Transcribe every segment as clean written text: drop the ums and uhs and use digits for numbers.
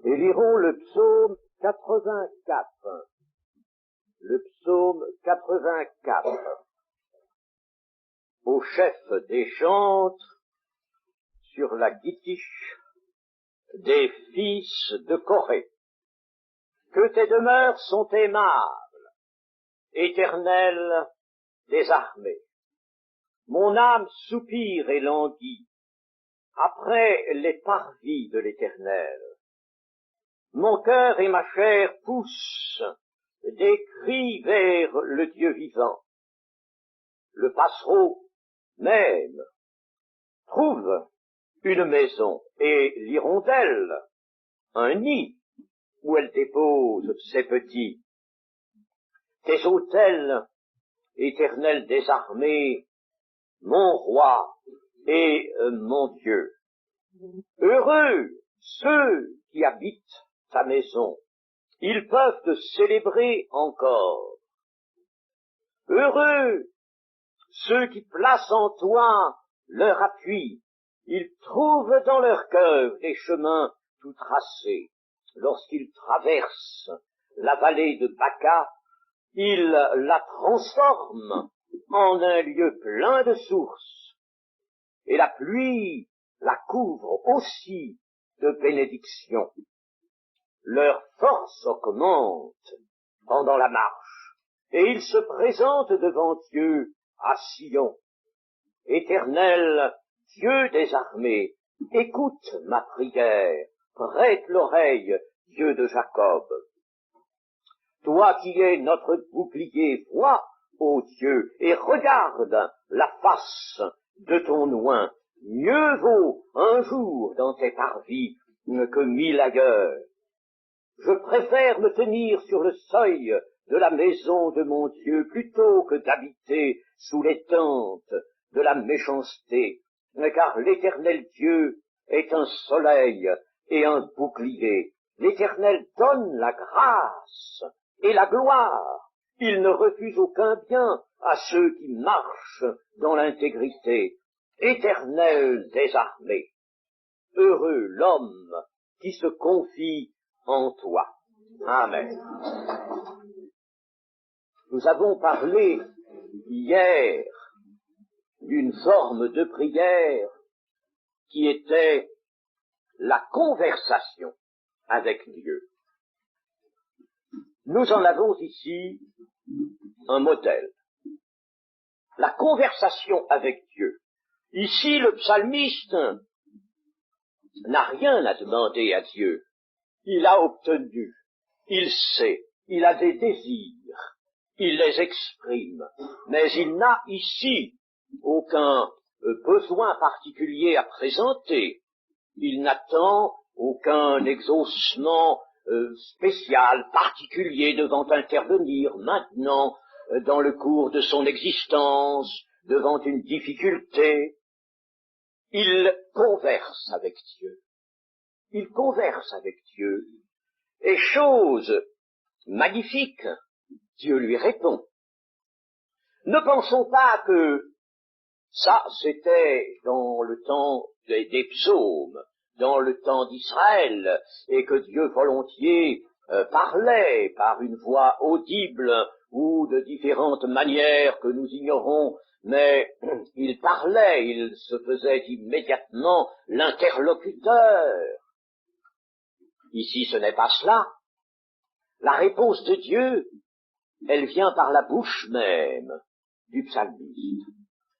Et lirons le psaume 84. Le psaume 84. Au chef des chantres, sur la guitiche des fils de Corée. Que tes demeures sont aimables, Éternel des armées. Mon âme soupire et languit après les parvis de l'Éternel. Mon cœur et ma chair poussent des cris vers le Dieu vivant. Le passereau même trouve une maison et l'hirondelle un nid où elle dépose ses petits. Tes autels, Éternel des armées, mon roi et mon Dieu. Heureux ceux qui habitent ta maison, ils peuvent te célébrer encore. Heureux ceux qui placent en toi leur appui, ils trouvent dans leur cœur des chemins tout tracés. Lorsqu'ils traversent la vallée de Baca, ils la transforment en un lieu plein de sources, et la pluie la couvre aussi de bénédictions. Leur force augmente pendant la marche, et ils se présentent devant Dieu à Sion. Éternel, Dieu des armées, écoute ma prière, prête l'oreille, Dieu de Jacob. Toi qui es notre bouclier, vois, ô Dieu, et regarde la face de ton oint. Mieux vaut un jour dans tes parvis que 1000 ailleurs. Je préfère me tenir sur le seuil de la maison de mon Dieu plutôt que d'habiter sous les tentes de la méchanceté, car l'Éternel Dieu est un soleil et un bouclier. L'Éternel donne la grâce et la gloire. Il ne refuse aucun bien à ceux qui marchent dans l'intégrité. Éternel des armées, heureux l'homme qui se confie en toi. Amen. Nous avons parlé hier d'une forme de prière qui était la conversation avec Dieu. Nous en avons ici un modèle. La conversation avec Dieu. Ici, le psalmiste n'a rien à demander à Dieu. Il a obtenu, il sait, il a des désirs, il les exprime, mais il n'a ici aucun besoin particulier à présenter. Il n'attend aucun exaucement spécial, particulier devant intervenir maintenant dans le cours de son existence, devant une difficulté. Il converse avec Dieu. Il converse avec Dieu. Et chose magnifique, Dieu lui répond. Ne pensons pas que ça, c'était dans le temps des psaumes, dans le temps d'Israël, et que Dieu volontiers parlait par une voix audible ou de différentes manières que nous ignorons, mais il parlait, il se faisait immédiatement l'interlocuteur. Ici, ce n'est pas cela. La réponse de Dieu, elle vient par la bouche même du psalmiste.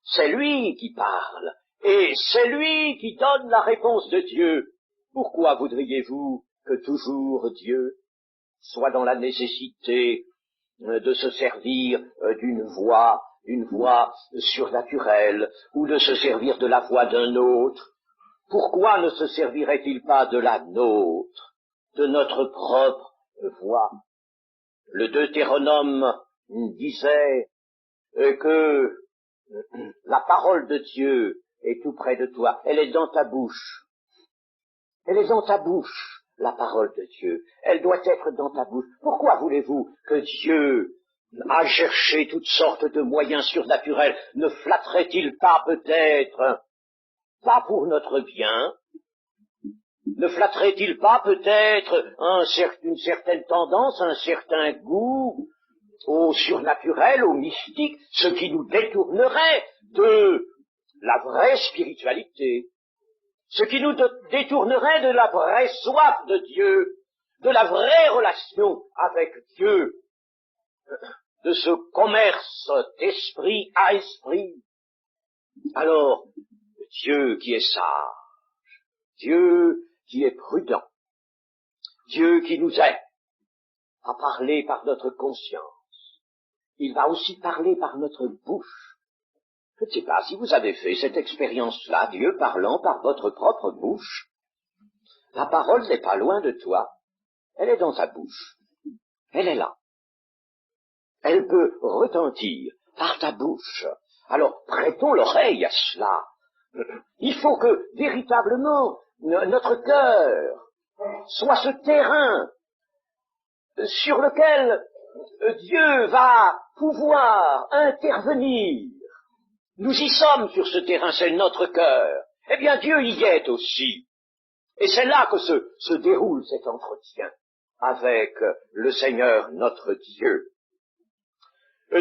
C'est lui qui parle, et c'est lui qui donne la réponse de Dieu. Pourquoi voudriez-vous que toujours Dieu soit dans la nécessité de se servir d'une voix surnaturelle, ou de se servir de la voix d'un autre? Pourquoi ne se servirait-il pas de la nôtre, de notre propre voix? Le Deutéronome disait que la parole de Dieu est tout près de toi, elle est dans ta bouche. Elle est dans ta bouche, la parole de Dieu. Elle doit être dans ta bouche. Pourquoi voulez-vous que Dieu a cherché toutes sortes de moyens surnaturels? Ne flatterait-il pas peut-être, pas pour notre bien, Ne flatterait-il pas peut-être une certaine tendance, un certain goût au surnaturel, au mystique, ce qui nous détournerait de la vraie spiritualité, ce qui nous détournerait de la vraie soif de Dieu, de la vraie relation avec Dieu, de ce commerce d'esprit à esprit. Alors, Dieu qui est sage, Dieu qui est prudent, Dieu qui nous aide à parler par notre conscience, il va aussi parler par notre bouche. Je ne sais pas si vous avez fait cette expérience-là, Dieu parlant par votre propre bouche. La parole n'est pas loin de toi, elle est dans ta bouche, elle est là. Elle peut retentir par ta bouche. Alors prêtons l'oreille à cela. Il faut que véritablement notre cœur soit ce terrain sur lequel Dieu va pouvoir intervenir. Nous y sommes sur ce terrain, c'est notre cœur. Eh bien, Dieu y est aussi. Et c'est là que se déroule cet entretien avec le Seigneur notre Dieu.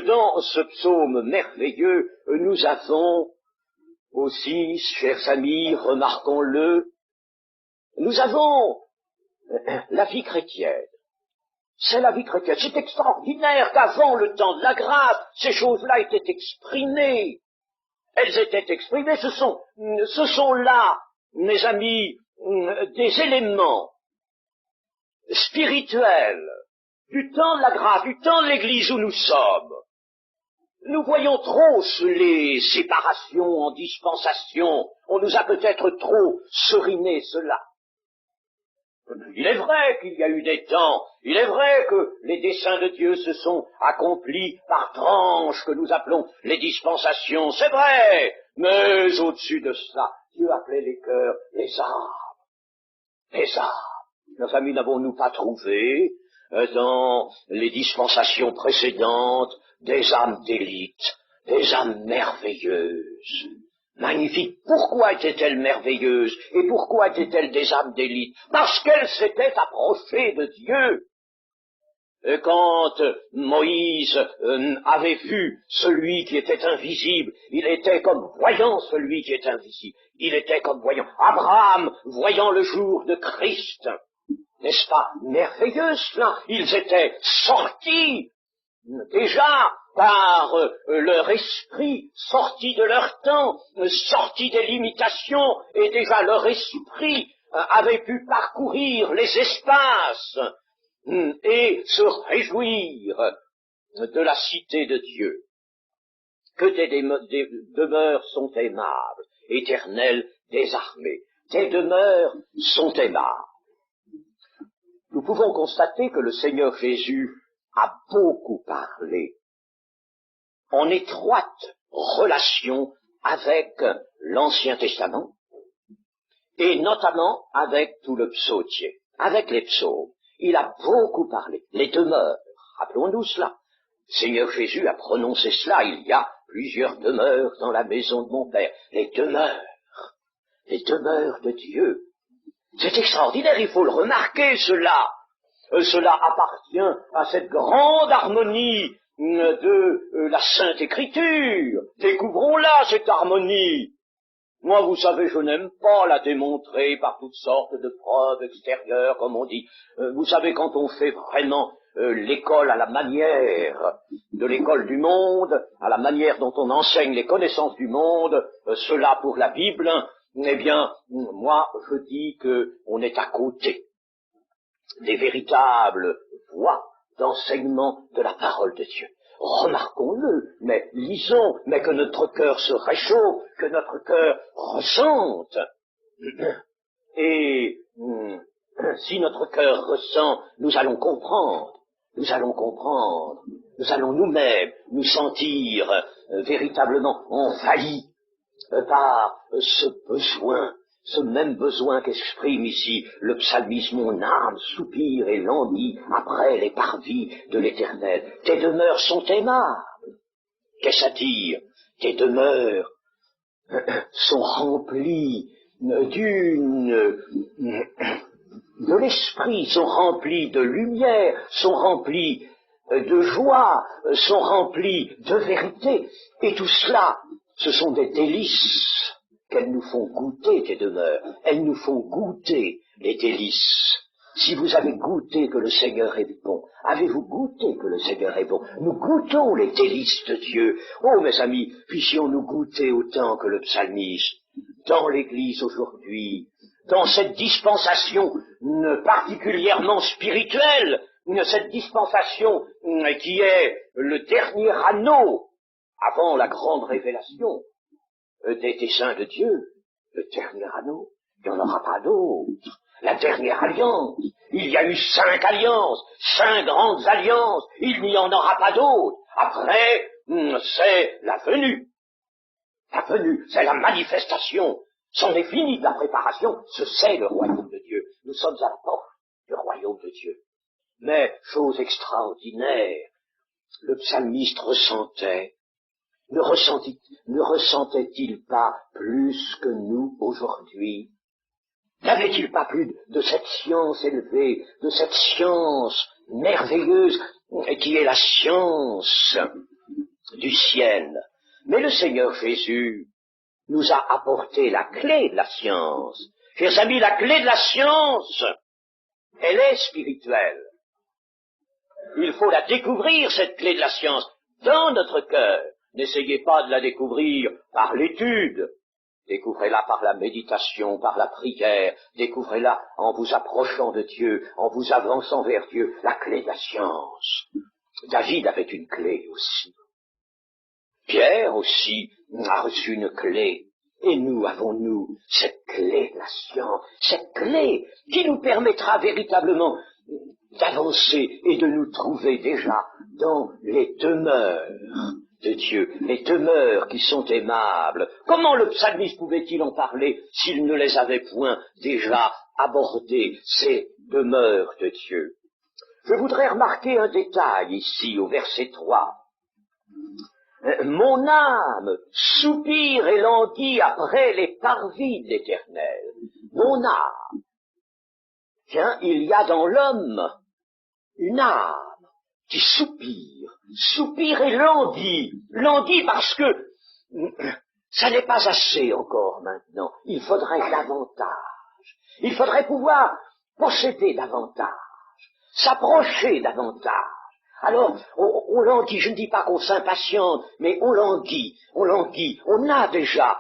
Dans ce psaume merveilleux, nous avons aussi, chers amis, remarquons-le, nous avons la vie chrétienne. C'est la vie chrétienne. C'est extraordinaire qu'avant le temps de la grâce, ces choses-là étaient exprimées. Elles étaient exprimées. Ce sont là, mes amis, des éléments spirituels du temps de la grâce, du temps de l'Église où nous sommes. Nous voyons trop les séparations en dispensation. On nous a peut-être trop seriné cela. Il est vrai qu'il y a eu des temps, il est vrai que les desseins de Dieu se sont accomplis par tranches que nous appelons les dispensations, c'est vrai, mais au-dessus de cela, Dieu appelait les cœurs les âmes. Les âmes. Nos amis, n'avons-nous pas trouvé dans les dispensations précédentes des âmes d'élite, des âmes merveilleuses? Magnifique. Pourquoi étaient-elles merveilleuses et pourquoi étaient-elles des âmes d'élite? Parce qu'elles s'étaient approchées de Dieu. Et quand Moïse avait vu celui qui était invisible, il était comme voyant celui qui est invisible. Il était comme voyant Abraham, voyant le jour de Christ. N'est-ce pas merveilleux cela? Ils étaient sortis déjà par leur esprit, sortis de leur temps, sortis des limitations, et déjà leur esprit avait pu parcourir les espaces et se réjouir de la cité de Dieu. Que des demeures sont aimables, éternelles des armées, tes demeures sont aimables. Nous pouvons constater que le Seigneur Jésus a beaucoup parlé en étroite relation avec l'Ancien Testament et notamment avec tout le psautier, avec les psaumes. Il a beaucoup parlé. Les demeures, rappelons-nous cela. Le Seigneur Jésus a prononcé cela. Il y a plusieurs demeures dans la maison de mon Père. Les demeures de Dieu. C'est extraordinaire, il faut le remarquer cela. Cela appartient à cette grande harmonie de la Sainte Écriture. Découvrons-la, cette harmonie. Moi, vous savez, je n'aime pas la démontrer par toutes sortes de preuves extérieures, comme on dit. Vous savez, quand on fait vraiment l'école à la manière de l'école du monde, à la manière dont on enseigne les connaissances du monde, cela pour la Bible, eh bien, moi, je dis qu'on est à côté des véritables voies d'enseignement de la parole de Dieu. Remarquons-le, mais lisons, mais que notre cœur se réchauffe, que notre cœur ressente. Et si notre cœur ressent, nous allons comprendre, nous allons nous-mêmes nous sentir véritablement envahis par ce même besoin qu'exprime ici le psalmiste. Mon âme soupire et languit après les parvis de l'Éternel. Tes demeures sont aimables. Qu'est-ce à dire? Tes demeures sont remplies de l'esprit, sont remplis de lumière, sont remplis de joie, sont remplis de vérité. Et tout cela, ce sont des délices qu'elles nous font goûter, tes demeures. Elles nous font goûter les délices. Si vous avez goûté que le Seigneur est bon, avez-vous goûté que le Seigneur est bon? Nous goûtons les délices de Dieu. Oh, mes amis, puissions-nous goûter autant que le psalmiste dans l'Église aujourd'hui, dans cette dispensation particulièrement spirituelle, cette dispensation qui est le dernier anneau avant la grande révélation des saints de Dieu, le dernier anneau, il n'y en aura pas d'autre. La dernière alliance, il y a eu 5 alliances, 5 grandes alliances, il n'y en aura pas d'autres. Après, c'est la venue. La venue, c'est la manifestation. C'en est fini de la préparation, c'est le royaume de Dieu. Nous sommes à la porte du royaume de Dieu. Mais, chose extraordinaire, le psalmiste ne ressentait-il pas plus que nous aujourd'hui? N'avait-il pas plus de cette science élevée, de cette science merveilleuse qui est la science du ciel? Mais le Seigneur Jésus nous a apporté la clé de la science. Chers amis, la clé de la science, elle est spirituelle. Il faut la découvrir, cette clé de la science, dans notre cœur. N'essayez pas de la découvrir par l'étude. Découvrez-la par la méditation, par la prière. Découvrez-la en vous approchant de Dieu, en vous avançant vers Dieu. La clé de la science. David avait une clé aussi. Pierre aussi a reçu une clé. Et nous avons cette clé de la science, cette clé qui nous permettra véritablement d'avancer et de nous trouver déjà dans les demeures de Dieu, les demeures qui sont aimables. Comment le psalmiste pouvait-il en parler s'il ne les avait point déjà abordées, ces demeures de Dieu? Je voudrais remarquer un détail ici au verset 3. Mon âme soupire et languit après les parvis de l'Éternel. Mon âme. Tiens, il y a dans l'homme une âme qui soupire et languit parce que ça n'est pas assez encore maintenant. Il faudrait davantage. Il faudrait pouvoir posséder davantage, s'approcher davantage. Alors, on languit, je ne dis pas qu'on s'impatiente, mais on languit, on a déjà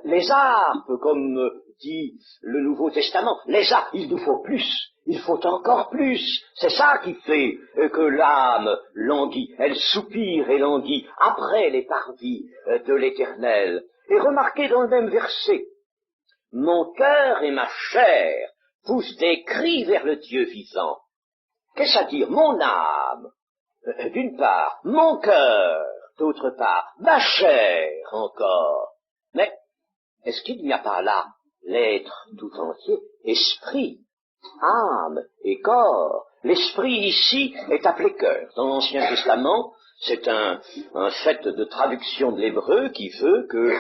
les harpes, comme dit le Nouveau Testament, les harpes, il nous faut plus, il faut encore plus, c'est ça qui fait que l'âme languit, elle soupire et languit après les parvis de l'Éternel. Et remarquez dans le même verset, mon cœur et ma chair poussent des cris vers le Dieu vivant. Qu'est-ce à dire? Mon âme, d'une part, mon cœur, d'autre part, ma chair encore. Mais est-ce qu'il n'y a pas là l'être tout entier, esprit, âme et corps? L'esprit ici est appelé cœur. Dans l'Ancien Testament, c'est un fait de traduction de l'hébreu qui veut que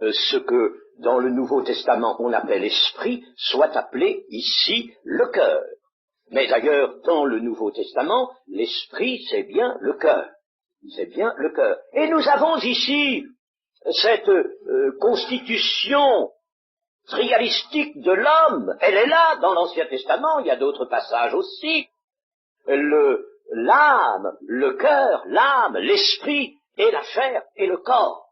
ce que dans le Nouveau Testament on appelle esprit soit appelé ici le cœur. Mais d'ailleurs, dans le Nouveau Testament, l'esprit, c'est bien le cœur. C'est bien le cœur. Et nous avons ici cette constitution trialistique de l'homme. Elle est là dans l'Ancien Testament, il y a d'autres passages aussi. L'âme, le cœur, l'âme, l'esprit, et la chair, et le corps.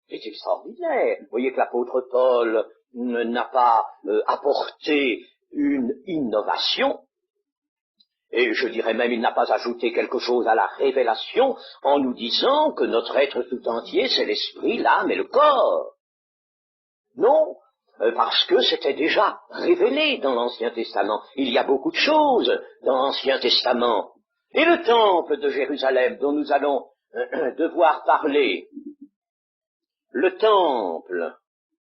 C'est extraordinaire. Vous voyez que l'apôtre Paul n'a pas apporté une innovation, et je dirais même il n'a pas ajouté quelque chose à la révélation en nous disant que notre être tout entier c'est l'esprit, l'âme et le corps. Non, parce que c'était déjà révélé dans l'Ancien Testament. Il y a beaucoup de choses dans l'Ancien Testament. Et le temple de Jérusalem dont nous allons devoir parler, le temple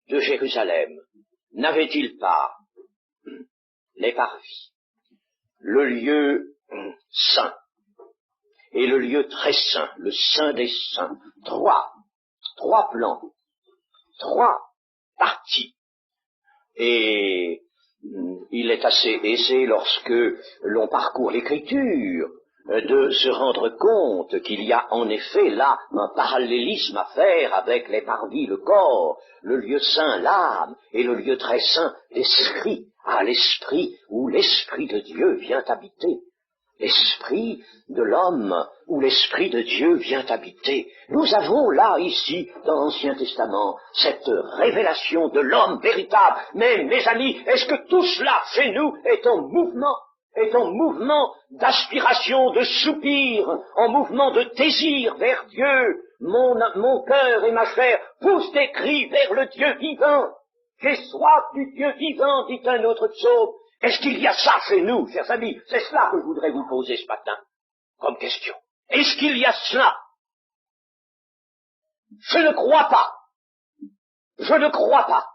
de Jérusalem, n'avait-il pas les parvis, le lieu saint, et le lieu très saint, le saint des saints, trois plans. 3 parties. Et il est assez aisé lorsque l'on parcourt l'Écriture de se rendre compte qu'il y a en effet là un parallélisme à faire avec les parvis, le corps, le lieu saint, l'âme, et le lieu très saint, l'esprit. Ah, l'esprit où l'esprit de Dieu vient habiter. L'esprit de l'homme où l'esprit de Dieu vient habiter. Nous avons là, ici, dans l'Ancien Testament, cette révélation de l'homme véritable. Mais, mes amis, est-ce que tout cela, chez nous, est en mouvement d'aspiration, de soupir, en mouvement de désir vers Dieu? Mon cœur et ma chair poussent des cris vers le Dieu vivant. J'ai soif du Dieu vivant, dit un autre psaume. Est-ce qu'il y a ça chez nous, chers amis? C'est cela que je voudrais vous poser ce matin, comme question. Est-ce qu'il y a cela? Je ne crois pas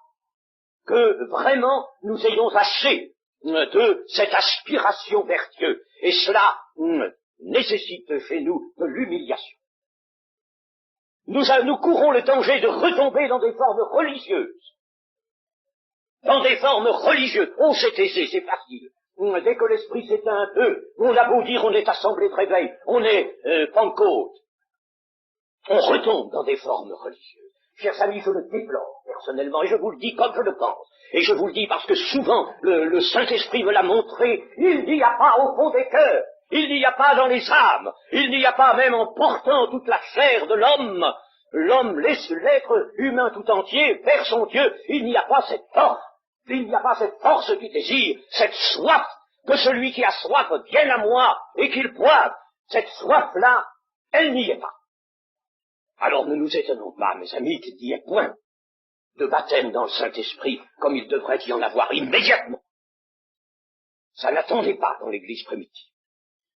que vraiment nous ayons assez de cette aspiration vers Dieu. Et cela nécessite chez nous de l'humiliation. Nous courons le danger de retomber dans des formes religieuses. Oh, c'est aisé, c'est facile. Dès que l'esprit s'éteint un peu, on a beau dire on est assemblée de réveil, on est Pentecôte. On retombe dans des formes religieuses. Chers amis, je le déplore personnellement, et je vous le dis comme je le pense. Et je vous le dis parce que souvent, le Saint-Esprit me l'a montré, il n'y a pas au fond des cœurs, il n'y a pas dans les âmes, il n'y a pas même en portant toute la chair de l'homme laisse l'être humain tout entier vers son Dieu, il n'y a pas cette force. Il n'y a pas cette force qui désire, cette soif, que celui qui a soif vienne à moi et qu'il boive. Cette soif-là, elle n'y est pas. Alors ne nous étonnons pas, mes amis, qu'il n'y ait point de baptême dans le Saint-Esprit comme il devrait y en avoir immédiatement. Ça n'attendait pas dans l'Église primitive.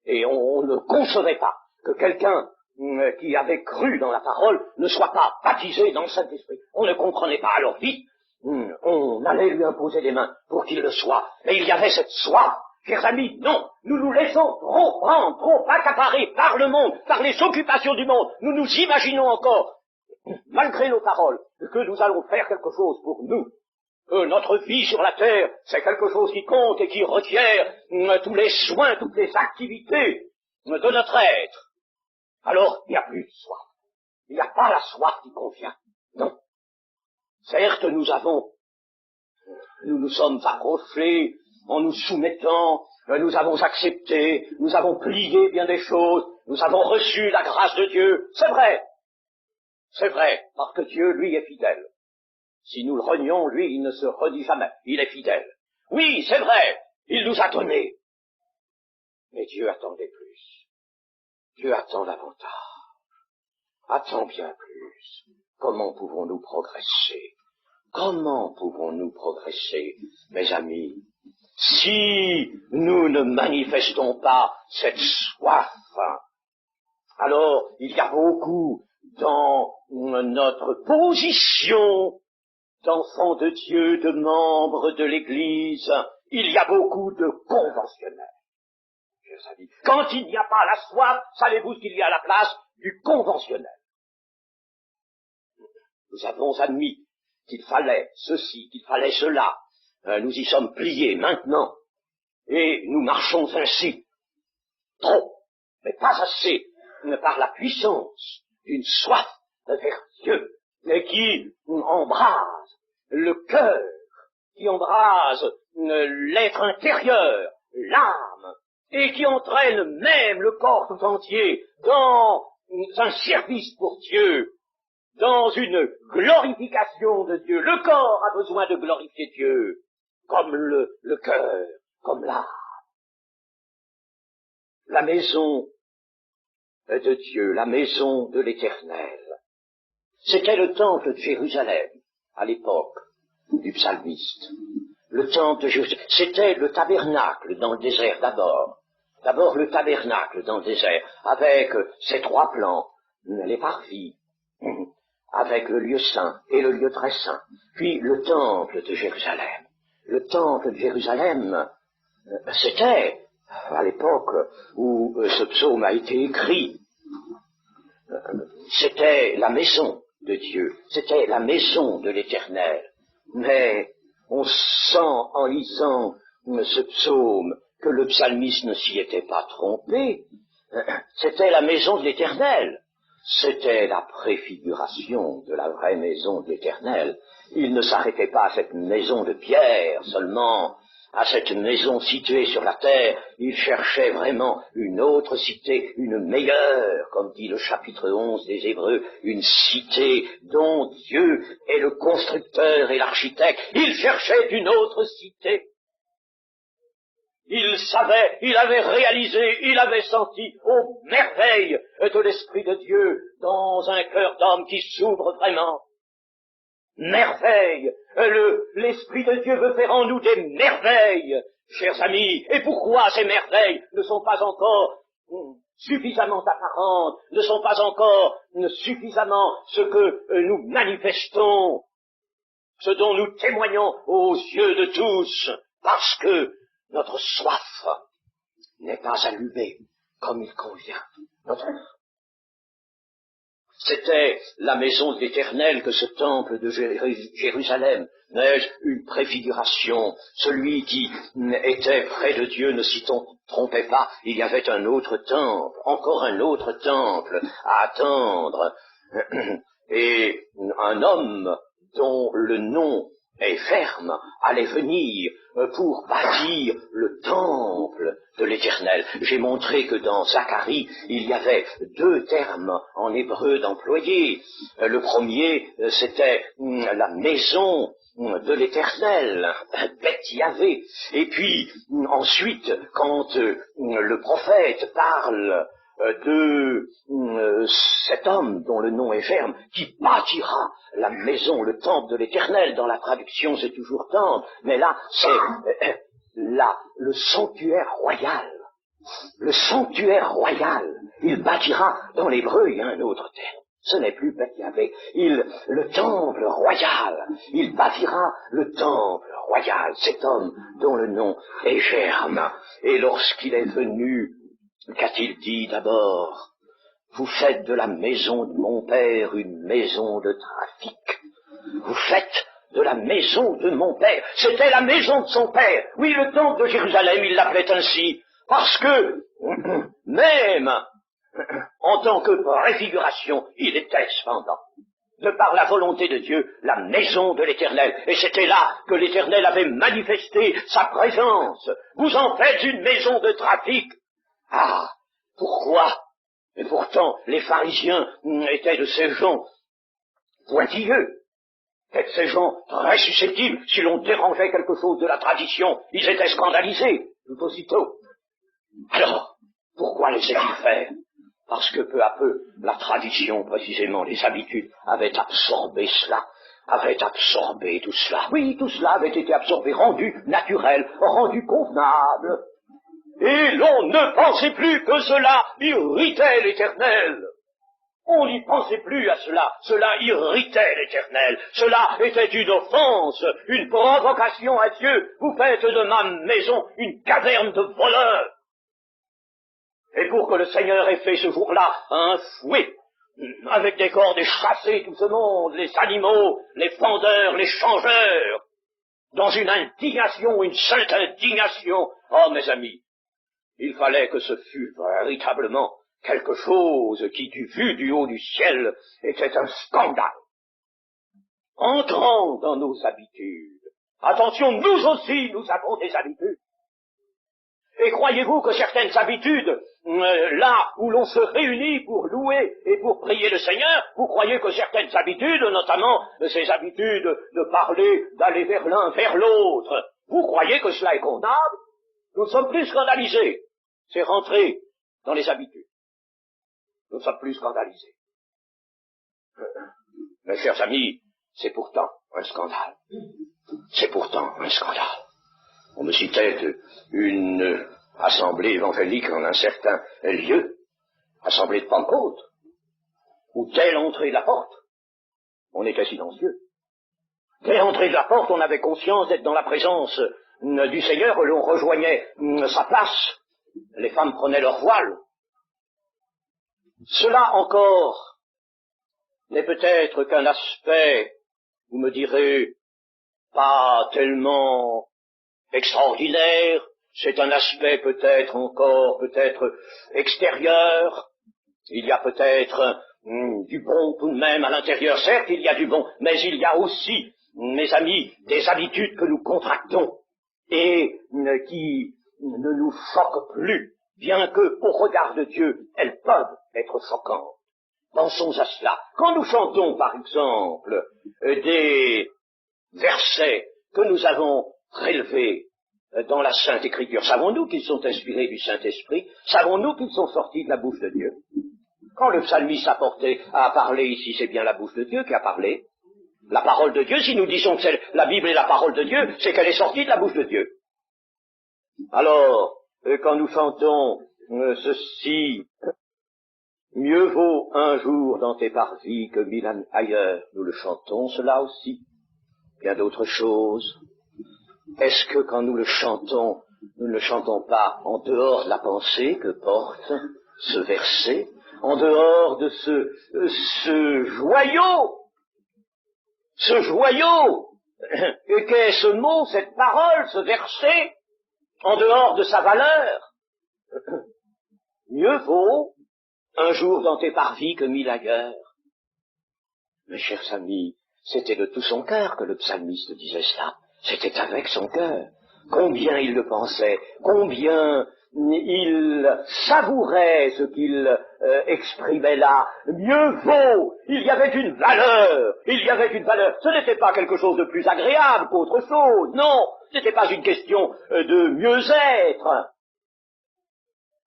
Et on ne concevait pas que quelqu'un qui avait cru dans la parole ne soit pas baptisé dans le Saint-Esprit. On ne comprenait pas. Alors vite, on allait lui imposer des mains pour qu'il le soit. Et il y avait cette soif. Chers amis, non, nous nous laissons trop prendre, trop accaparer par le monde, par les occupations du monde. Nous nous imaginons encore, malgré nos paroles, que nous allons faire quelque chose pour nous. Que notre vie sur la terre, c'est quelque chose qui compte et qui requiert tous les soins, toutes les activités de notre être. Alors, il n'y a plus de soif. Il n'y a pas la soif qui convient. Non. Certes, nous nous sommes approchés en nous soumettant, nous avons accepté, nous avons plié bien des choses, nous avons reçu la grâce de Dieu. C'est vrai, parce que Dieu, lui, est fidèle. Si nous le renions, lui, il ne se redit jamais, il est fidèle. Oui, c'est vrai, il nous a donné. Mais Dieu attendait plus. Dieu attend davantage. Attend bien plus. Comment pouvons-nous progresser? Comment pouvons-nous progresser, mes amis, si nous ne manifestons pas cette soif? Alors, il y a beaucoup dans notre position d'enfants de Dieu, de membres de l'Église, il y a beaucoup de conventionnels. Quand il n'y a pas la soif, savez-vous ce qu'il y a à la place du conventionnel? Nous avons admis qu'il fallait ceci, qu'il fallait cela. Nous y sommes pliés maintenant. Et nous marchons ainsi. Trop, mais pas assez, par la puissance d'une soif vers Dieu, mais qui embrase le cœur, qui embrase l'être intérieur, l'âme, et qui entraîne même le corps tout entier dans un service pour Dieu, dans une glorification de Dieu. Le corps a besoin de glorifier Dieu, comme le cœur, comme l'âme. La maison de Dieu, la maison de l'Éternel, c'était le temple de Jérusalem, à l'époque du psalmiste. Le temple de Jérusalem, c'était le tabernacle dans le désert d'abord. D'abord le tabernacle dans le désert, avec ses 3 plans, les parvis, avec le lieu saint et le lieu très saint, puis le temple de Jérusalem. Le temple de Jérusalem, c'était, à l'époque où ce psaume a été écrit, c'était la maison de Dieu. C'était la maison de l'Éternel. Mais on sent en lisant ce psaume que le psalmiste ne s'y était pas trompé. C'était la maison de l'Éternel. C'était la préfiguration de la vraie maison de l'Éternel. Il ne s'arrêtait pas à cette maison de pierre seulement, à cette maison située sur la terre. Il cherchait vraiment une autre cité, une meilleure, comme dit le chapitre 11 des Hébreux, une cité dont Dieu est le constructeur et l'architecte. Il cherchait une autre cité. Il savait, il avait réalisé, il avait senti aux merveilles de l'Esprit de Dieu dans un cœur d'homme qui s'ouvre vraiment. Merveille! L'Esprit de Dieu veut faire en nous des merveilles, chers amis. Et pourquoi ces merveilles ne sont pas encore suffisamment apparentes, ne sont pas encore suffisamment ce que nous manifestons, ce dont nous témoignons aux yeux de tous, parce que notre soif n'est pas allumée comme il convient. C'était la maison de l'Éternel que ce temple de Jérusalem. N'est-ce une préfiguration? Celui qui était près de Dieu ne s'y trompait pas. Il y avait un autre temple, encore un autre temple à attendre. Et un homme dont le nom est ferme allait venir pour bâtir le temple de l'Éternel. J'ai montré que dans Zacharie, il y avait deux termes en hébreu d'employés. Le premier, c'était la maison de l'Éternel, Beth Yahvé. Et puis, ensuite, quand le prophète parle de cet homme dont le nom est ferme, qui bâtira la maison, le temple de l'Éternel. Dans la traduction, c'est toujours temple, mais là, c'est le sanctuaire royal. Le sanctuaire royal. Il bâtira, dans l'hébreu, il y a un autre terme. Ce n'est plus Beth Yahvé. Le temple royal. Il bâtira le temple royal. Cet homme dont le nom est Germe. Et lorsqu'il est venu, qu'a-t-il dit d'abord? Vous faites de la maison de mon père une maison de trafic. Vous faites de la maison de mon père. C'était la maison de son père. Oui, le temple de Jérusalem, il l'appelait ainsi. Parce que, même en tant que préfiguration, il était cependant, de par la volonté de Dieu, la maison de l'Éternel. Et c'était là que l'Éternel avait manifesté sa présence. Vous en faites une maison de trafic. Ah, pourquoi? Et pourtant, les pharisiens étaient de ces gens pointilleux, étaient de ces gens très susceptibles. Si l'on dérangeait quelque chose de la tradition, ils étaient scandalisés, tout aussitôt. Alors, pourquoi laissaient-ils faire? Parce que peu à peu, la tradition, précisément, les habitudes, avaient absorbé cela, avaient absorbé tout cela. Oui, tout cela avait été absorbé, rendu naturel, rendu convenable. Et l'on ne pensait plus que cela irritait l'Éternel. On n'y pensait plus à cela. Cela irritait l'Éternel. Cela était une offense, une provocation à Dieu. Vous faites de ma maison une caverne de voleurs. Et pour que le Seigneur ait fait ce jour-là un fouet, avec des cordes et chassé tout ce monde, les animaux, les fendeurs, les changeurs, dans une indignation, une sainte indignation. Oh, mes amis, il fallait que ce fût véritablement quelque chose qui, vu du haut du ciel, était un scandale. Entrant dans nos habitudes. Attention, nous aussi, nous avons des habitudes. Et croyez-vous que certaines habitudes, là où l'on se réunit pour louer et pour prier le Seigneur, vous croyez que certaines habitudes, notamment ces habitudes de parler, d'aller vers l'un, vers l'autre, vous croyez que cela est condamnable? Nous sommes plus scandalisés. C'est rentré dans les habitudes. Nous sommes plus scandalisés. Mes chers amis, c'est pourtant un scandale. C'est pourtant un scandale. On me citait une assemblée évangélique en un certain lieu, assemblée de Pentecôte, où dès l'entrée de la porte, on était silencieux. Dès l'entrée de la porte, on avait conscience d'être dans la présence du Seigneur, et l'on rejoignait sa place. Les femmes prenaient leur voile. Cela encore n'est peut-être qu'un aspect, vous me direz, pas tellement extraordinaire, c'est un aspect peut-être encore, peut-être extérieur, il y a peut-être du bon tout de même à l'intérieur, certes il y a du bon, mais il y a aussi, mes amis, des habitudes que nous contractons et qui ne nous choquent plus, bien que, au regard de Dieu, elles peuvent être choquantes. Pensons à cela. Quand nous chantons, par exemple, des versets que nous avons prélevés dans la Sainte Écriture, savons-nous qu'ils sont inspirés du Saint-Esprit? Savons-nous qu'ils sont sortis de la bouche de Dieu? Quand le psalmiste a parlé ici, c'est bien la bouche de Dieu qui a parlé. La parole de Dieu, si nous disons que la Bible est la parole de Dieu, c'est qu'elle est sortie de la bouche de Dieu. Alors, quand nous chantons ceci, mieux vaut un jour dans tes parvis que 1000 ans ailleurs, nous le chantons cela aussi. Bien d'autres choses. Est-ce que quand nous le chantons, nous ne le chantons pas en dehors de la pensée que porte ce verset, en dehors de ce joyau, qu'est ce mot, cette parole, ce verset, en dehors de sa valeur? Mieux vaut un jour dans tes parvis que 1000 ailleurs. Mes chers amis, c'était de tout son cœur que le psalmiste disait cela. C'était avec son cœur. Combien il le pensait, combien il savourait ce qu'il exprimait là. Mieux vaut, il y avait une valeur, Ce n'était pas quelque chose de plus agréable qu'autre chose, non, ce n'était pas une question de mieux-être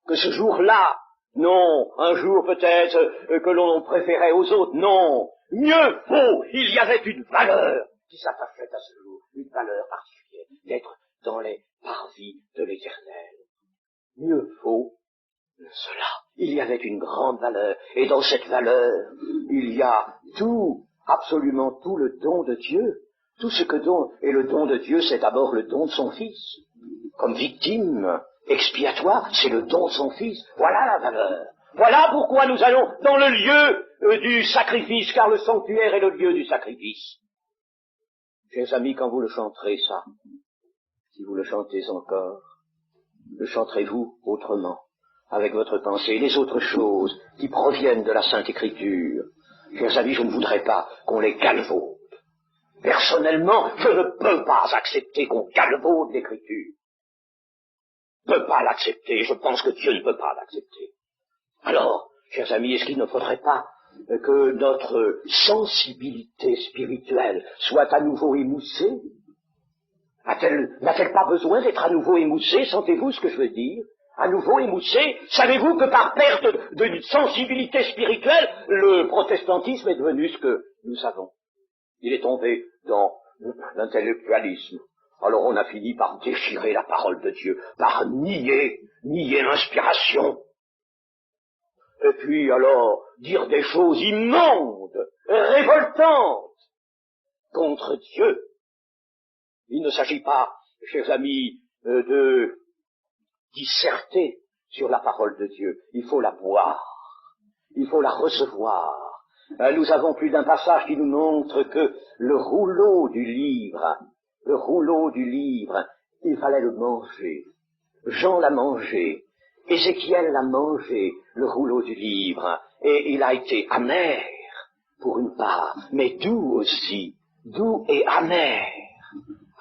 que ce jour-là, non, un jour peut-être que l'on préférait aux autres, non, mieux vaut, il y avait une valeur qui s'attachait à ce jour, une valeur particulière, d'être dans les parvis de l'Éternel. Mieux vaut cela. Il y avait une grande valeur, et dans cette valeur, il y a tout, absolument tout le don de Dieu. Tout ce que don, et le don de Dieu, c'est d'abord le don de son Fils. Comme victime expiatoire, c'est le don de son Fils. Voilà la valeur. Voilà pourquoi nous allons dans le lieu du sacrifice, car le sanctuaire est le lieu du sacrifice. Chers amis, quand vous le chanterez ça, si vous le chantez encore, le chanterez-vous autrement, avec votre pensée, les autres choses qui proviennent de la Sainte Écriture. Chers amis, je ne voudrais pas qu'on les galvaude. Personnellement, je ne peux pas accepter qu'on galvaude l'Écriture. Je ne peux pas l'accepter, je pense que Dieu ne peut pas l'accepter. Alors, chers amis, est-ce qu'il ne faudrait pas que notre sensibilité spirituelle soit à nouveau émoussée? N'a-t-elle pas besoin d'être à nouveau émoussée? Sentez-vous ce que je veux dire? À nouveau émoussée? Savez-vous que par perte de sensibilité spirituelle, le protestantisme est devenu ce que nous savons? Il est tombé dans l'intellectualisme. Alors on a fini par déchirer la parole de Dieu, par nier l'inspiration. Et puis alors, dire des choses immondes, révoltantes contre Dieu. Il ne s'agit pas, chers amis, de disserter sur la parole de Dieu. Il faut la boire, il faut la recevoir. Nous avons plus d'un passage qui nous montre que le rouleau du livre, il fallait le manger. Jean l'a mangé, Ézéchiel l'a mangé, le rouleau du livre, et il a été amer pour une part, mais doux aussi, doux et amer.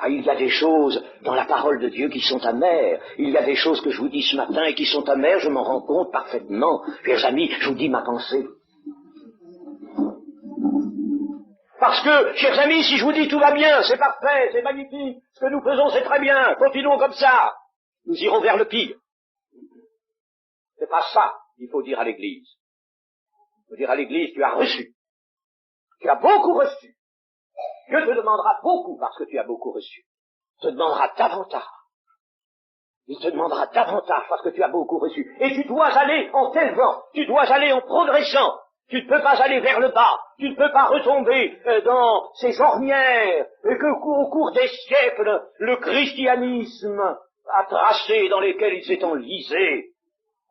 Ah, il y a des choses dans la parole de Dieu qui sont amères. Il y a des choses que je vous dis ce matin et qui sont amères, je m'en rends compte parfaitement. Chers amis, je vous dis ma pensée. Parce que, chers amis, si je vous dis tout va bien, c'est parfait, c'est magnifique, ce que nous faisons c'est très bien, continuons comme ça, nous irons vers le pire. C'est pas ça qu'il faut dire à l'Église. Il faut dire à l'Église, tu as reçu. Tu as beaucoup reçu. Dieu te demandera beaucoup parce que tu as beaucoup reçu. Il te demandera davantage. Il te demandera davantage parce que tu as beaucoup reçu. Et tu dois aller en t'élevant, tu dois aller en progressant. Tu ne peux pas aller vers le bas, tu ne peux pas retomber dans ces ornières que au cours des siècles le christianisme a tracé, dans lesquelles il s'est enlisé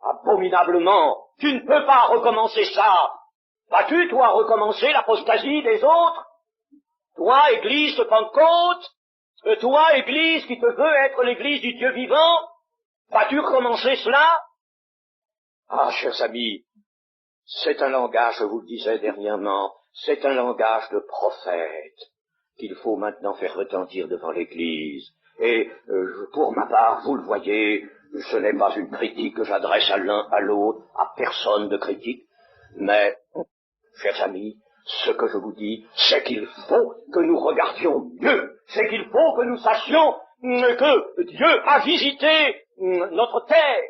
abominablement. Tu ne peux pas recommencer ça. Vas-tu, toi, recommencer l'apostasie des autres? Toi, Église de Pentecôte, toi, Église qui te veut être l'Église du Dieu vivant, vas-tu recommencer cela? Ah, chers amis, c'est un langage, je vous le disais dernièrement, c'est un langage de prophète qu'il faut maintenant faire retentir devant l'Église. Et pour ma part, vous le voyez, ce n'est pas une critique que j'adresse à l'un, à l'autre, à personne de critique, mais, chers amis, ce que je vous dis, c'est qu'il faut que nous regardions mieux, c'est qu'il faut que nous sachions que Dieu a visité notre terre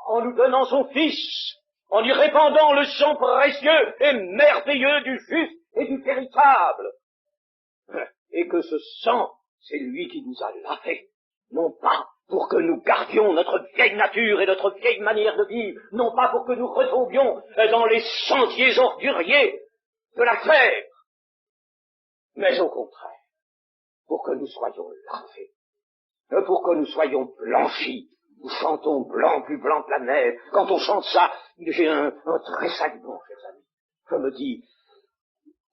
en nous donnant son Fils, en y répandant le sang précieux et merveilleux du juste et du véritable. Et que ce sang, c'est lui qui nous a lavés, non pas pour que nous gardions notre vieille nature et notre vieille manière de vivre, non pas pour que nous retombions dans les sentiers orduriers de la terre, mais au contraire, pour que nous soyons lavés, pour que nous soyons blanchis. Nous chantons blanc, plus blanc que la neige. Quand on chante ça, j'ai un tressaillement, chers amis. Je me dis,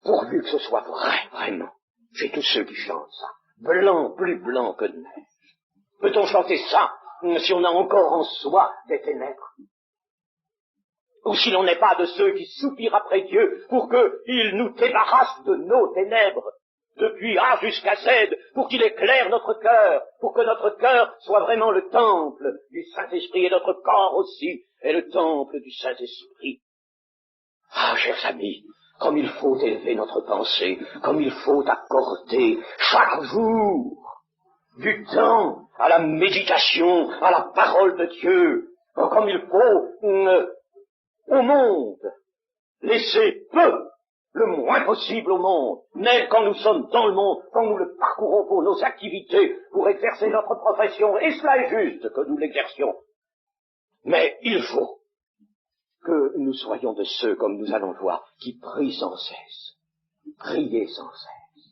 pourvu que ce soit vrai, vraiment, chez tous ceux qui chantent ça, blanc, plus blanc que de neige. Peut-on chanter ça si on a encore en soi des ténèbres? Ou si l'on n'est pas de ceux qui soupirent après Dieu pour qu'il nous débarrasse de nos ténèbres, depuis A jusqu'à Z, pour qu'il éclaire notre cœur, pour que notre cœur soit vraiment le temple du Saint-Esprit, et notre corps aussi est le temple du Saint-Esprit. Ah, chers amis, comme il faut élever notre pensée, comme il faut accorder chaque jour du temps à la méditation, à la parole de Dieu, comme il faut au monde laisser peu, le moins possible au monde, même quand nous sommes dans le monde, quand nous le parcourons pour nos activités, pour exercer notre profession, et cela est juste que nous l'exercions. Mais il faut que nous soyons de ceux, comme nous allons voir, qui prient sans cesse. Priez sans cesse.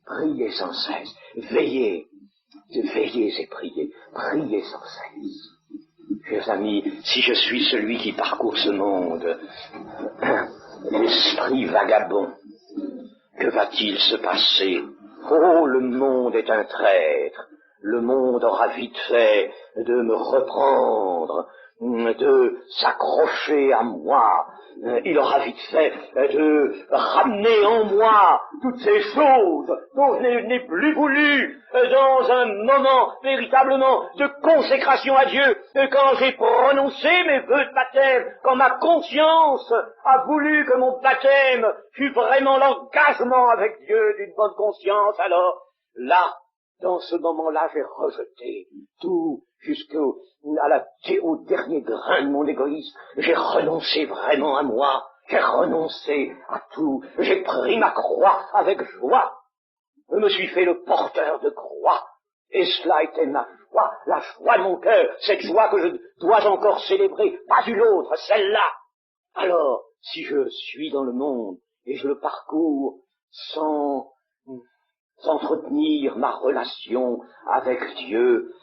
Priez sans cesse. Veillez. Veillez et priez. Priez sans cesse. Chers amis, si je suis celui qui parcourt ce monde, l'esprit vagabond, que va-t-il se passer? Oh, le monde est un traître. Le monde aura vite fait de me reprendre, de s'accrocher à moi. Il aura vite fait de ramener en moi toutes ces choses dont je n'ai plus voulu dans un moment véritablement de consécration à Dieu, quand j'ai prononcé mes vœux de baptême, quand ma conscience a voulu que mon baptême fût vraiment l'engagement avec Dieu d'une bonne conscience, alors là, dans ce moment-là, j'ai rejeté tout jusqu'au dernier grain de mon égoïsme. J'ai renoncé vraiment à moi. J'ai renoncé à tout. J'ai pris ma croix avec joie. Je me suis fait le porteur de croix. Et cela était ma joie, la joie de mon cœur, cette joie que je dois encore célébrer, pas une autre, celle-là. Alors, si je suis dans le monde et je le parcours sans entretenir ma relation avec Dieu,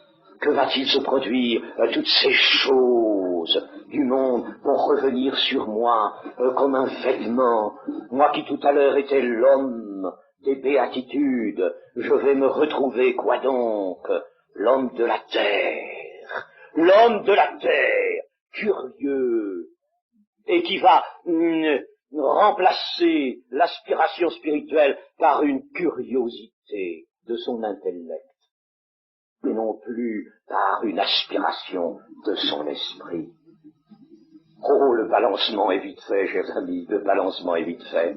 que va-t-il se produire? Toutes ces choses du monde vont revenir sur moi comme un vêtement. Moi qui tout à l'heure étais l'homme des béatitudes, je vais me retrouver quoi donc? L'homme de la terre. L'homme de la terre, curieux, et qui va remplacer l'aspiration spirituelle par une curiosité de son intellect, mais non plus par une aspiration de son esprit. Oh, le balancement est vite fait, chers amis, le balancement est vite fait.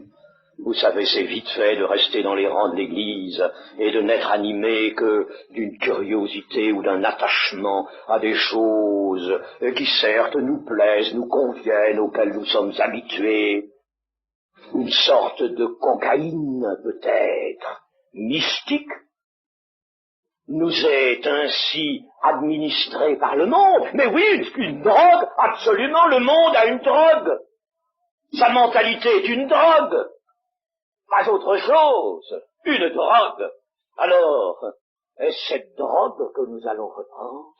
Vous savez, c'est vite fait de rester dans les rangs de l'Église et de n'être animé que d'une curiosité ou d'un attachement à des choses qui certes nous plaisent, nous conviennent, auxquelles nous sommes habitués. Une sorte de cocaïne, peut-être, mystique, nous est ainsi administrée par le monde. Mais oui, une drogue, absolument, le monde a une drogue. Sa mentalité est une drogue. Pas autre chose, une drogue. Alors, est-ce cette drogue que nous allons reprendre?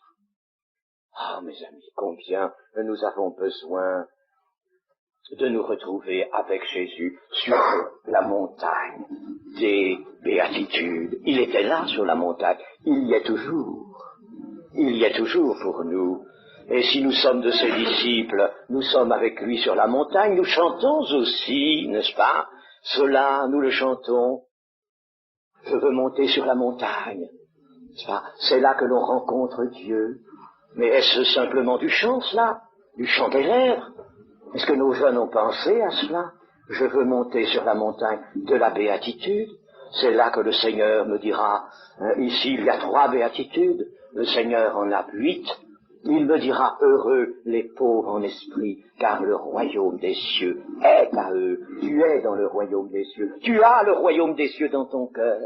Ah, mes amis, combien nous avons besoin de nous retrouver avec Jésus sur la montagne des béatitudes. Il était là sur la montagne, il y est toujours. Il y est toujours pour nous. Et si nous sommes de ses disciples, nous sommes avec lui sur la montagne, nous chantons aussi, n'est-ce pas? Cela, nous le chantons. Je veux monter sur la montagne. N'est-ce pas? C'est là que l'on rencontre Dieu. Mais est-ce simplement du chant, cela? Du chant des lèvres? Est-ce que nos jeunes ont pensé à cela? Je veux monter sur la montagne de la béatitude. C'est là que le Seigneur me dira, ici il y a 3 béatitudes, le Seigneur en a 8. Il me dira, heureux les pauvres en esprit, car le royaume des cieux est à eux. Tu es dans le royaume des cieux. Tu as le royaume des cieux dans ton cœur.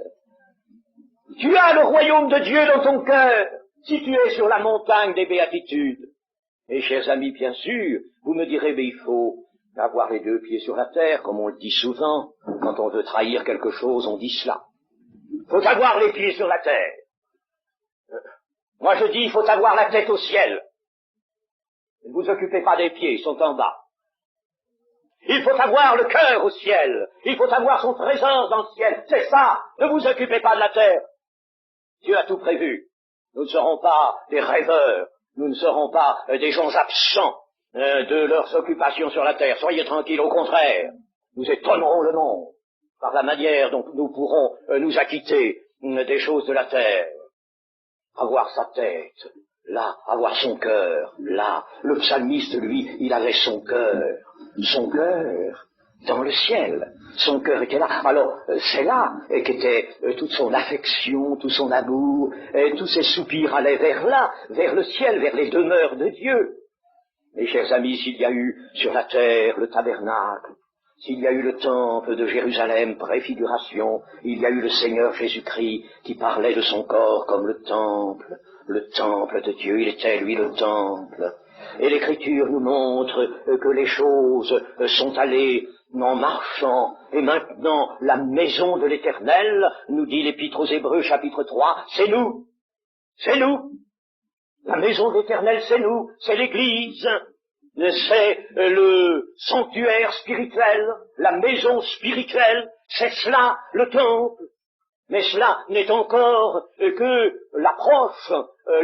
Tu as le royaume de Dieu dans ton cœur, si tu es sur la montagne des béatitudes. Et chers amis, bien sûr, vous me direz, mais il faut avoir les 2 pieds sur la terre, comme on le dit souvent. Quand on veut trahir quelque chose, on dit cela. Il faut avoir les pieds sur la terre. Moi je dis, il faut avoir la tête au ciel. Ne vous occupez pas des pieds, ils sont en bas. Il faut avoir le cœur au ciel. Il faut avoir son trésor dans le ciel. C'est ça. Ne vous occupez pas de la terre. Dieu a tout prévu. Nous ne serons pas des rêveurs. Nous ne serons pas des gens absents de leurs occupations sur la terre. Soyez tranquilles, au contraire. Nous étonnerons le monde par la manière dont nous pourrons nous acquitter des choses de la terre. Avoir sa tête, là, avoir son cœur, là. Le psalmiste, lui, il avait son cœur dans le ciel. Son cœur était là. Alors, c'est là qu'était toute son affection, tout son amour, et tous ses soupirs allaient vers là, vers le ciel, vers les demeures de Dieu. Mes chers amis, s'il y a eu sur la terre le tabernacle, s'il y a eu le temple de Jérusalem, préfiguration, il y a eu le Seigneur Jésus-Christ qui parlait de son corps comme le temple de Dieu, il était lui le temple. Et l'Écriture nous montre que les choses sont allées en marchant, et maintenant la maison de l'Éternel, nous dit l'Épître aux Hébreux chapitre 3, c'est nous. La maison de l'Éternel, c'est nous, c'est l'Église. C'est le sanctuaire spirituel, la maison spirituelle, c'est cela le temple. Mais cela n'est encore que l'approche,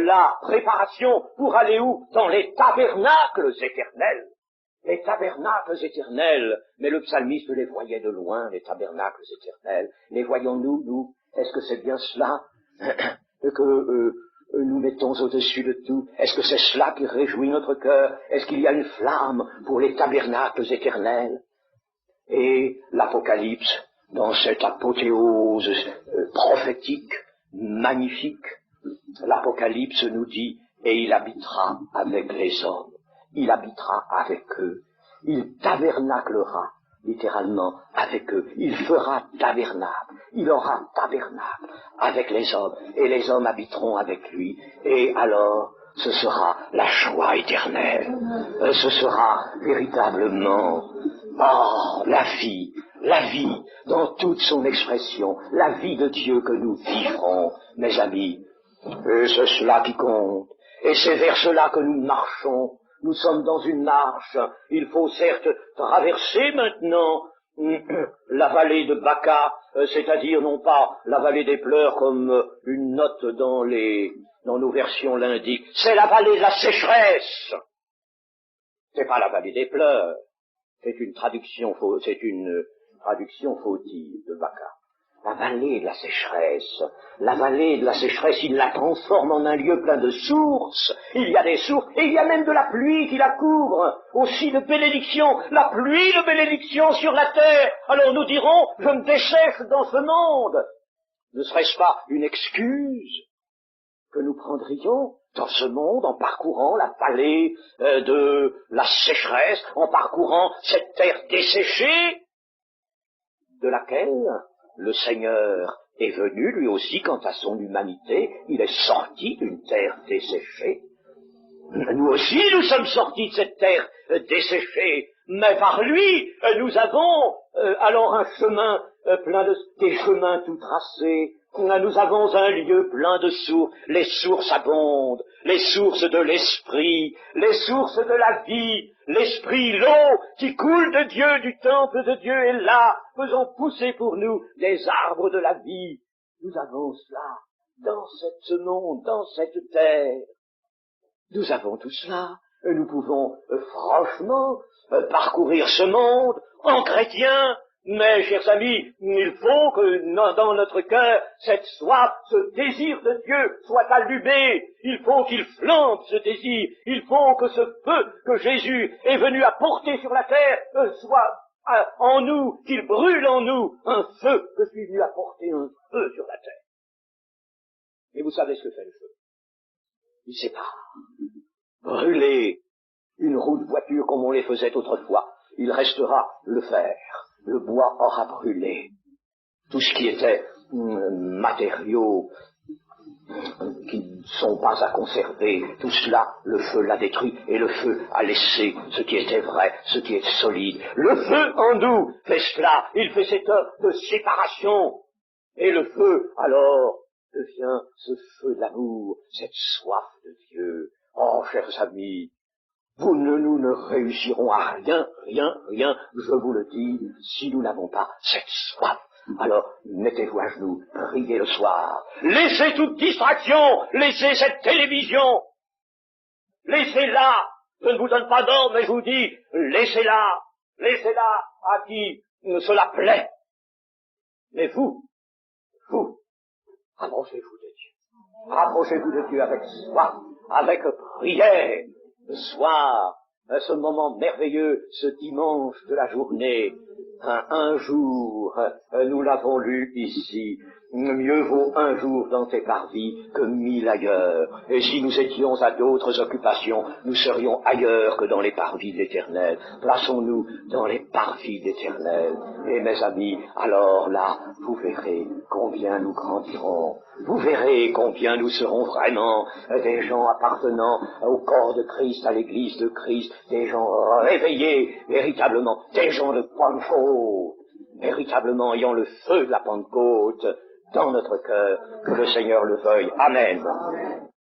la préparation pour aller où? Dans les tabernacles éternels. Les tabernacles éternels. Mais le psalmiste les voyait de loin, les tabernacles éternels. Les voyons-nous, nous? Est-ce que c'est bien cela que nous mettons au-dessus de tout? Est-ce que c'est cela qui réjouit notre cœur? Est-ce qu'il y a une flamme pour les tabernacles éternels? Et l'Apocalypse, dans cette apothéose prophétique, magnifique, l'Apocalypse nous dit, et il habitera avec les hommes, il habitera avec eux, il tabernaclera, littéralement, avec eux, il fera tabernacle, il aura tabernacle avec les hommes, et les hommes habiteront avec lui, et alors, ce sera la joie éternelle, ce sera véritablement, la vie, dans toute son expression, la vie de Dieu que nous vivrons, mes amis. Et c'est cela qui compte. Et c'est vers cela que nous marchons. Nous sommes dans une marche. Il faut certes traverser maintenant la vallée de Baca, c'est-à-dire non pas la vallée des pleurs comme une note dans nos versions l'indique. C'est la vallée de la sécheresse. C'est pas la vallée des pleurs. C'est une traduction fautive de Baca. La vallée de la sécheresse. La vallée de la sécheresse, il la transforme en un lieu plein de sources. Il y a des sources, et il y a même de la pluie qui la couvre. Aussi de bénédiction, la pluie de bénédiction sur la terre. Alors nous dirons, je me dessèche dans ce monde. Ne serait-ce pas une excuse que nous prendrions dans ce monde en parcourant la vallée de la sécheresse, en parcourant cette terre desséchée, de laquelle le Seigneur est venu, lui aussi, quant à son humanité, il est sorti d'une terre desséchée. Nous aussi, nous sommes sortis de cette terre desséchée, mais par lui, nous avons alors un chemin plein des chemins tout tracés, Nous avons un lieu plein de sources. Les sources abondent, les sources de l'esprit, les sources de la vie, l'esprit, l'eau qui coule de Dieu, du temple de Dieu est là, faisant pousser pour nous des arbres de la vie. Nous avons cela dans ce monde, dans cette terre. Nous avons tout cela. Nous pouvons franchement parcourir ce monde en chrétien. Mais, chers amis, il faut que dans notre cœur, cette soif, ce désir de Dieu soit allumé. Il faut qu'il flambe, ce désir. Il faut que ce feu que Jésus est venu apporter sur la terre soit en nous, qu'il brûle en nous un feu que je suis venu apporter, un feu sur la terre. Et vous savez ce que fait le feu? Il sépare. Brûler une roue de voiture comme on les faisait autrefois, il restera le fer. Le bois aura brûlé. Tout ce qui était matériaux qui ne sont pas à conserver, tout cela, le feu l'a détruit, et le feu a laissé ce qui était vrai, ce qui est solide. Le feu en nous fait cela, il fait cette œuvre de séparation. Et le feu, alors, devient ce feu de l'amour, cette soif de Dieu. Oh, chers amis, nous ne réussirons à rien, je vous le dis, si nous n'avons pas cette soif. Alors, mettez-vous à genoux, priez le soir. Laissez toute distraction, laissez cette télévision. Laissez-la. Je ne vous donne pas d'ordre, mais je vous dis, laissez-la. Laissez-la à qui cela plaît. Mais vous, approchez-vous de Dieu. Approchez-vous de Dieu avec soif, avec prière. Le soir, ce moment merveilleux, ce dimanche de la journée, un jour, nous l'avons lu ici, mieux vaut un jour dans tes parvis que 1000 ailleurs. Et si nous étions à d'autres occupations, nous serions ailleurs que dans les parvis de l'Éternel. Plaçons-nous dans les parvis de l'Éternel. Et mes amis, alors là, vous verrez combien nous grandirons. Vous verrez combien nous serons vraiment des gens appartenant au corps de Christ, à l'Église de Christ, des gens réveillés, véritablement, des gens de Pentecôte, véritablement ayant le feu de la Pentecôte dans notre cœur, que le Seigneur le veuille. Amen.